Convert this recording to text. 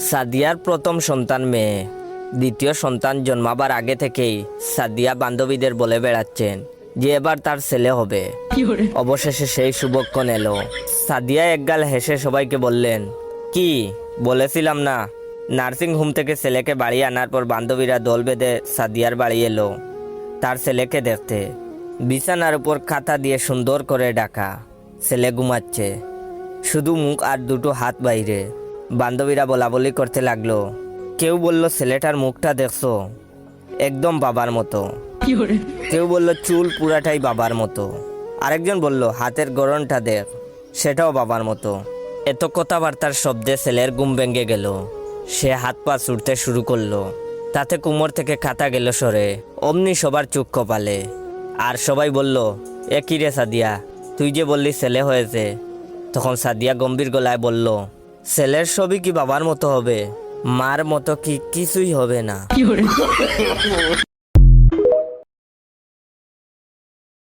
সাদিয়ার প্রথম সন্তান মেয়ে। দ্বিতীয় সন্তান জন্মাবার আগে থেকেই সাদিয়া বান্ধবীদের বলে বেড়াচ্ছেন যে এবার তার ছেলে হবে। অবশেষে সেই শুভক্ষণ এলো। সাদিয়া একগাল হেসে সবাইকে বললেন, কি বলেছিলাম না? নার্সিং হোম থেকে ছেলেকে বাড়ি আনার পর বান্ধবীরা দল বেঁধে সাদিয়ার বাড়ি এলো তার ছেলেকে দেখতে। বিছানার উপর খাতা দিয়ে সুন্দর করে ঢাকা, ছেলে ঘুমাচ্ছে, শুধু মুখ আর দুটো হাত বাইরে। বান্ধবীরা বলাবলি করতে লাগলো। কেউ বলল, ছেলেটার মুখটা দেখছো, একদম বাবার মতো। কেউ বলল, চুল পুরাটাই বাবার মতো। আরেকজন বলল, হাতের গড়নটা দেখ, সেটাও বাবার মতো। এত কথাবার্তার শব্দে ছেলের ঘুম ভেঙে গেল। সে হাত পা ছুটতে শুরু করলো। তাতে কোমর থেকে খাতা গেল সরে। অমনি সবার চোখ কপালে। আর সবাই বলল, এ কি রে সাদিয়া, তুই যে বললি ছেলে হয়েছে। তখন সাদিয়া গম্ভীর গলায় বলল, ছেলের ছবি কি বাবার মতো হবে? মার মতো কি কিছুই হবে না।